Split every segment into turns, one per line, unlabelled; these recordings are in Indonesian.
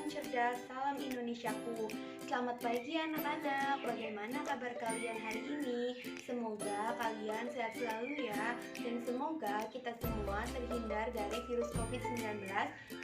cerdas, salam Indonesiaku. Selamat pagi anak-anak, bagaimana kabar kalian hari ini? Semoga kalian sehat selalu ya. Dan semoga kita semua terhindar dari virus COVID-19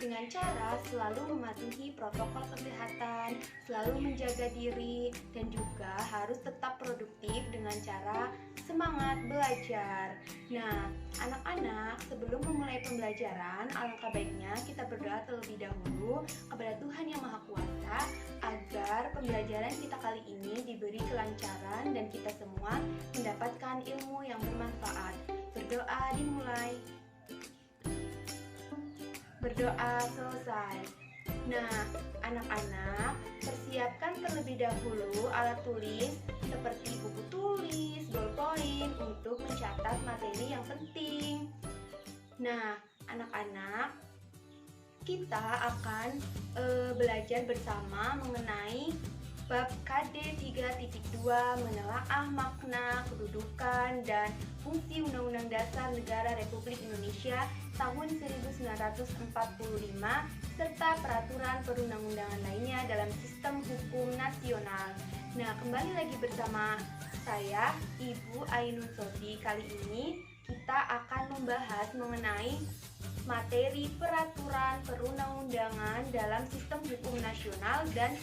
dengan cara selalu mematuhi protokol kesehatan, selalu menjaga diri, dan juga harus tetap produktif dengan cara semangat belajar. Nah, anak-anak, sebelum memulai pembelajaran, alangkah baiknya kita berdoa terlebih dahulu kepada Tuhan Yang Maha Kuasa agar pembelajaran kita kali ini diberi kelancaran dan kita semua mendapatkan ilmu yang bermanfaat. Berdoa dimulai. Berdoa selesai. Nah, anak-anak, persiapkan terlebih dahulu alat tulis seperti buku tulis, ballpoint untuk mencatat materi yang penting. Nah, anak-anak, kita akan belajar bersama mengenai bab KD 3.2 menelaah makna, kedudukan, dan fungsi Undang-Undang Dasar Negara Republik Indonesia tahun 1945 serta peraturan perundang-undangan lainnya dalam sistem hukum nasional. Nah, kembali lagi bersama saya, Ibu Ainun Sodi. Kali ini kita akan membahas mengenai materi peraturan perundang-undangan dalam sistem hukum nasional dan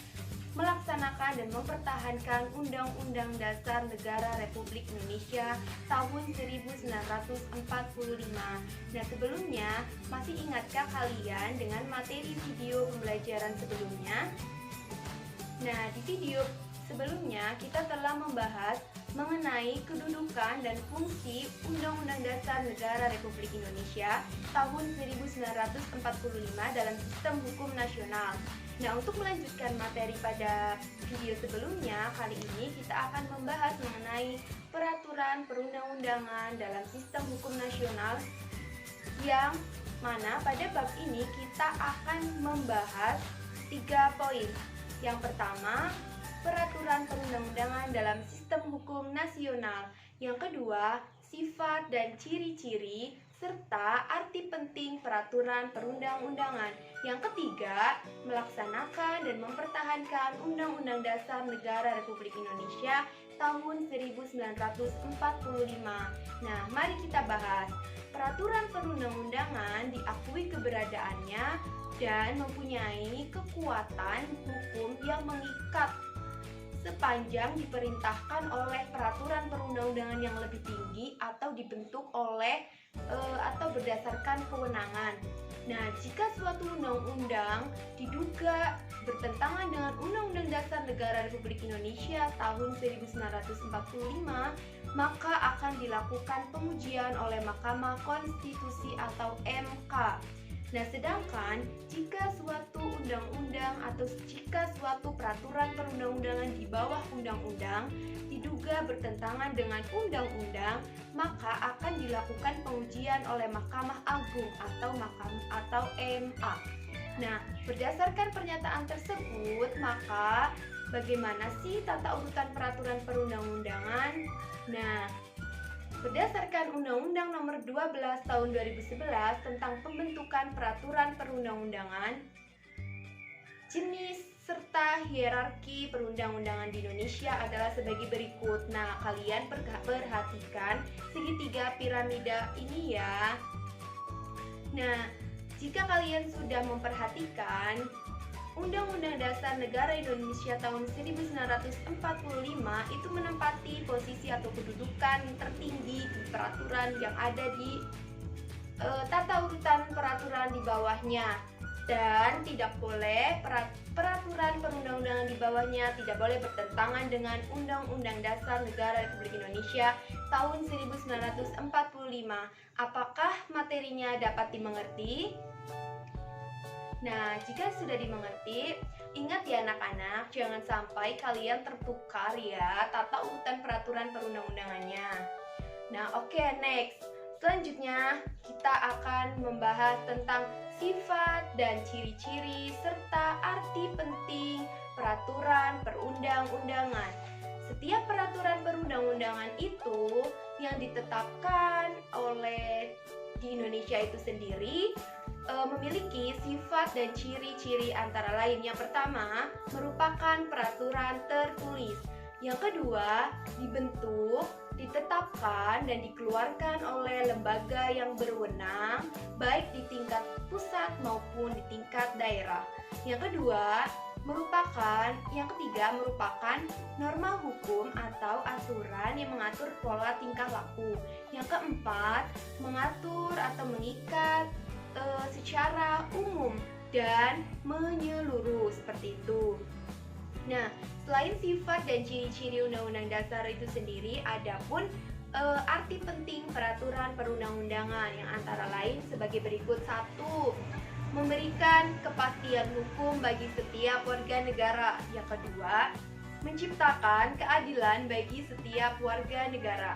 melaksanakan dan mempertahankan Undang-Undang Dasar Negara Republik Indonesia tahun 1945. Nah, sebelumnya, masih ingatkah kalian dengan materi video pembelajaran sebelumnya? Nah, di video sebelumnya kita telah membahas mengenai kedudukan dan fungsi Undang-Undang Dasar Negara Republik Indonesia tahun 1945 dalam sistem hukum nasional. Nah, untuk melanjutkan materi pada video sebelumnya, kali ini kita akan membahas mengenai peraturan perundang-undangan dalam sistem hukum nasional, yang mana pada bab ini kita akan membahas 3 poin. Yang pertama, peraturan perundang-undangan dalam sistem hukum nasional. Yang kedua, sifat dan ciri-ciri serta arti penting peraturan perundang-undangan. Yang ketiga, melaksanakan dan mempertahankan Undang-Undang Dasar Negara Republik Indonesia tahun 1945. Nah, mari kita bahas. Peraturan perundang-undangan diakui keberadaannya dan mempunyai kekuatan hukum yang mengikat sepanjang diperintahkan oleh peraturan perundang-undangan yang lebih tinggi atau dibentuk oleh atau berdasarkan kewenangan. Nah, jika suatu undang-undang diduga bertentangan dengan Undang-Undang Dasar Negara Republik Indonesia tahun 1945, maka akan dilakukan pengujian oleh Mahkamah Konstitusi atau MK. Nah, sedangkan jika suatu undang-undang atau jika suatu peraturan perundang-undangan di bawah undang-undang diduga bertentangan dengan undang-undang, maka akan dilakukan pengujian oleh Mahkamah Agung atau MA. Nah, berdasarkan pernyataan tersebut, maka bagaimana sih tata urutan peraturan perundang-undangan? Nah, berdasarkan Undang-Undang Nomor 12 Tahun 2011 tentang pembentukan peraturan perundang-undangan, jenis serta hierarki perundang-undangan di Indonesia adalah sebagai berikut. Nah, kalian perhatikan segitiga piramida ini ya. Nah, jika kalian sudah memperhatikan, Undang-Undang Dasar Negara Indonesia tahun 1945 itu menempati posisi atau kedudukan tertinggi di peraturan yang ada di tata urutan peraturan di bawahnya, dan tidak boleh peraturan perundang-undangan di bawahnya tidak boleh bertentangan dengan Undang-Undang Dasar Negara Republik Indonesia tahun 1945. Apakah materinya dapat dimengerti? Nah, jika sudah dimengerti, ingat ya anak-anak, jangan sampai kalian tertukar ya tata urutan peraturan perundang-undangannya. Nah, oke, next. Selanjutnya, kita akan membahas tentang sifat dan ciri-ciri serta arti penting peraturan perundang-undangan. Setiap peraturan perundang-undangan itu yang ditetapkan oleh di Indonesia itu sendiri memiliki sifat dan ciri-ciri antara lain. Yang pertama, merupakan peraturan tertulis. Yang kedua, dibentuk, ditetapkan, dan dikeluarkan oleh lembaga yang berwenang, baik di tingkat pusat maupun di tingkat daerah. Yang kedua, yang ketiga merupakan norma hukum atau aturan yang mengatur pola tingkah laku. Yang keempat, mengatur atau mengikat secara umum dan menyeluruh, seperti itu. Nah, selain sifat dan ciri-ciri Undang-Undang Dasar itu sendiri, ada pun arti penting peraturan perundang-undangan yang antara lain sebagai berikut. 1. Memberikan kepastian hukum bagi setiap warga negara. Yang kedua, menciptakan keadilan bagi setiap warga negara.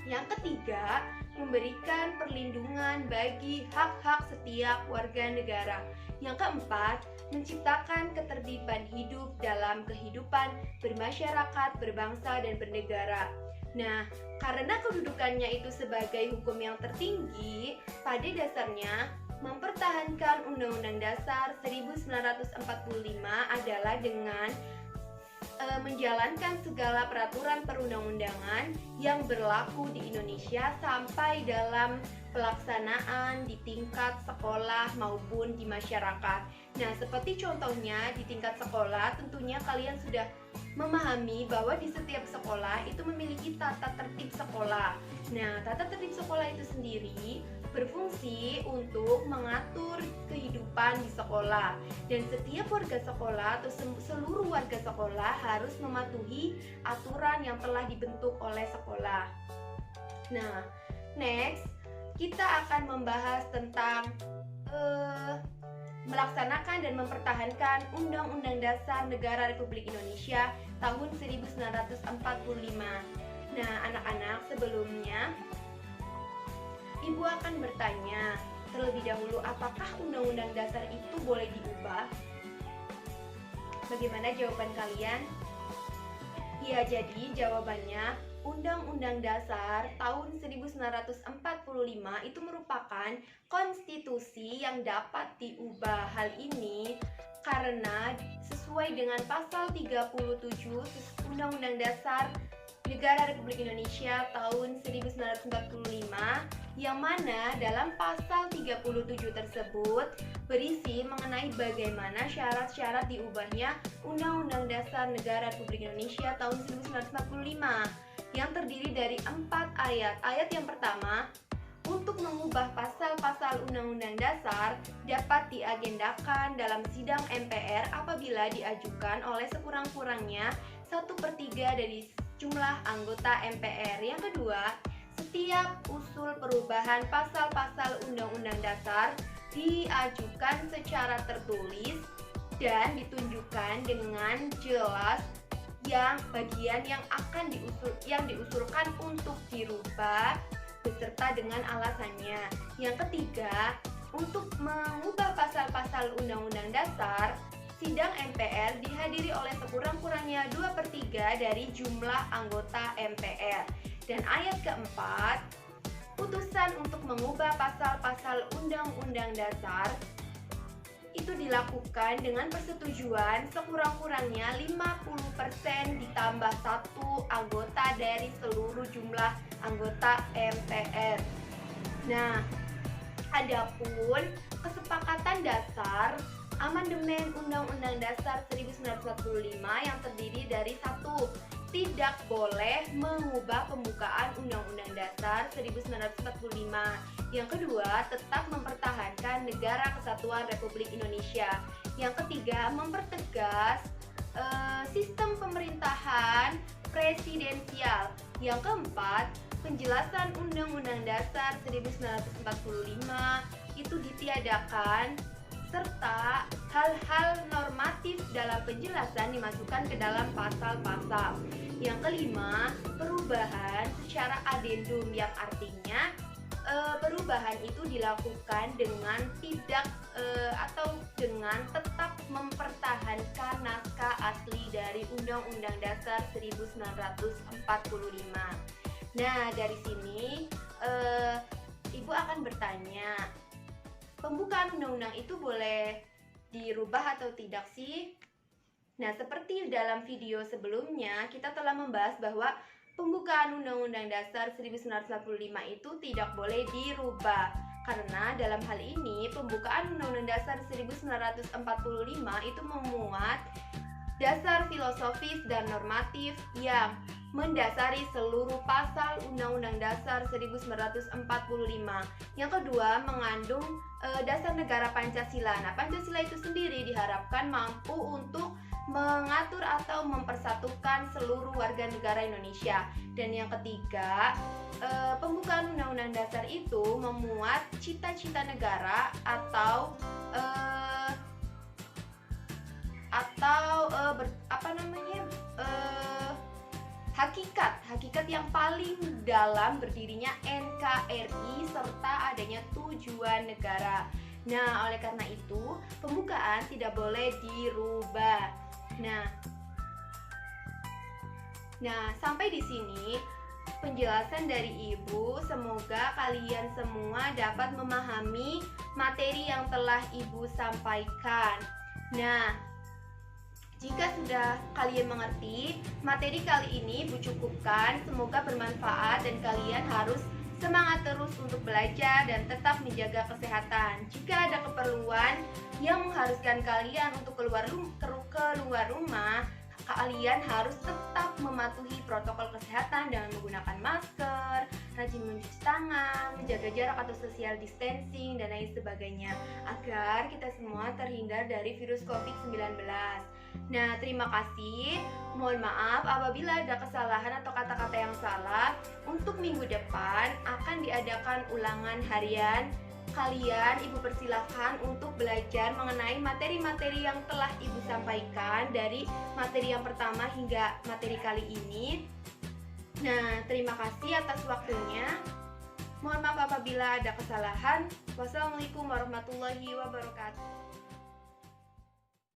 Yang ketiga, memberikan perlindungan bagi hak-hak setiap warga negara. Yang keempat, menciptakan ketertiban hidup dalam kehidupan bermasyarakat, berbangsa, dan bernegara. Nah, karena kedudukannya itu sebagai hukum yang tertinggi, pada dasarnya mempertahankan Undang-Undang Dasar 1945 adalah dengan menjalankan segala peraturan perundang-undangan yang berlaku di Indonesia sampai dalam pelaksanaan di tingkat sekolah maupun di masyarakat. Nah, seperti contohnya di tingkat sekolah, tentunya kalian sudah memahami bahwa di setiap sekolah itu memiliki tata tertib sekolah. Nah, tata tertib sekolah itu sendiri berfungsi untuk mengatur kehidupan di sekolah, dan setiap warga sekolah atau seluruh warga sekolah harus mematuhi aturan yang telah dibentuk oleh sekolah. Nah, next kita akan membahas tentang melaksanakan dan mempertahankan Undang-Undang Dasar Negara Republik Indonesia tahun 1945. Nah, anak-anak, sebelumnya Ibu akan bertanya terlebih dahulu, apakah Undang-Undang Dasar itu boleh diubah? Bagaimana jawaban kalian? Ya, jadi jawabannya Undang-Undang Dasar tahun 1945 itu merupakan konstitusi yang dapat diubah. Hal ini karena sesuai dengan pasal 37 Undang-Undang Dasar Negara Republik Indonesia tahun 1945, yang mana dalam pasal 37 tersebut berisi mengenai bagaimana syarat-syarat diubahnya Undang-Undang Dasar Negara Republik Indonesia tahun 1945 yang terdiri dari 4 ayat. Ayat yang pertama, untuk mengubah pasal-pasal Undang-Undang Dasar dapat diagendakan dalam sidang MPR apabila diajukan oleh sekurang-kurangnya 1/3 dari jumlah anggota MPR. Yang kedua, setiap usul perubahan pasal-pasal Undang-Undang Dasar diajukan secara tertulis dan ditunjukkan dengan jelas yang bagian yang akan diusulkan untuk dirubah beserta dengan alasannya. Yang ketiga, untuk mengubah pasal-pasal Undang-Undang Dasar, sidang MPR dihadiri oleh sekurang-kurangnya 2/3 dari jumlah anggota MPR. Dan ayat keempat, putusan untuk mengubah pasal-pasal Undang-Undang Dasar itu dilakukan dengan persetujuan sekurang-kurangnya 50% ditambah 1 anggota dari seluruh jumlah anggota MPR. Nah, adapun kesepakatan dasar amandemen Undang-Undang Dasar 1945 yang terdiri dari 1. Tidak boleh mengubah pembukaan Undang-Undang Dasar 1945. Yang kedua, tetap mempertahankan Negara Kesatuan Republik Indonesia. Yang ketiga, mempertegas sistem pemerintahan presidensial. Yang keempat, penjelasan Undang-Undang Dasar 1945 itu ditiadakan, serta hal-hal normatif dalam penjelasan dimasukkan ke dalam pasal-pasal. Yang kelima, perubahan secara adendum, yang artinya perubahan itu dilakukan dengan dengan tetap mempertahankan naskah asli dari Undang-Undang Dasar 1945. Nah, dari sini Ibu akan bertanya, pembukaan undang-undang itu boleh dirubah atau tidak sih? Nah, seperti dalam video sebelumnya, kita telah membahas bahwa pembukaan Undang-Undang Dasar 1945 itu tidak boleh dirubah. Karena dalam hal ini, pembukaan Undang-Undang Dasar 1945 itu memuat dasar filosofis dan normatif yang mendasari seluruh pasal Undang-Undang Dasar 1945. Yang kedua, mengandung dasar negara Pancasila. Nah, Pancasila itu sendiri diharapkan mampu untuk mengatur atau mempersatukan seluruh warga negara Indonesia. Dan yang ketiga, pembukaan Undang-Undang Dasar itu memuat cita-cita negara atau hakikat yang paling dalam berdirinya NKRI serta adanya tujuan negara. Nah, oleh karena itu pembukaan tidak boleh dirubah. Nah, sampai di sini penjelasan dari Ibu. Semoga kalian semua dapat memahami materi yang telah Ibu sampaikan. Nah, jika sudah kalian mengerti, materi kali ini Ibu cukupkan. Semoga bermanfaat dan kalian harus semangat terus untuk belajar dan tetap menjaga kesehatan. Jika ada keperluan yang mengharuskan kalian untuk keluar rumah, kalian harus tetap mematuhi protokol kesehatan dengan menggunakan masker, rajin mencuci tangan, menjaga jarak atau social distancing, dan lain sebagainya, agar kita semua terhindar dari virus COVID-19. Nah, terima kasih. Mohon maaf apabila ada kesalahan atau kata-kata yang salah. Untuk minggu depan akan diadakan ulangan harian. Kalian, Ibu persilahkan untuk belajar mengenai materi-materi yang telah Ibu sampaikan dari materi yang pertama hingga materi kali ini. Nah, terima kasih atas waktunya. Mohon maaf apabila ada kesalahan. Wassalamualaikum warahmatullahi wabarakatuh.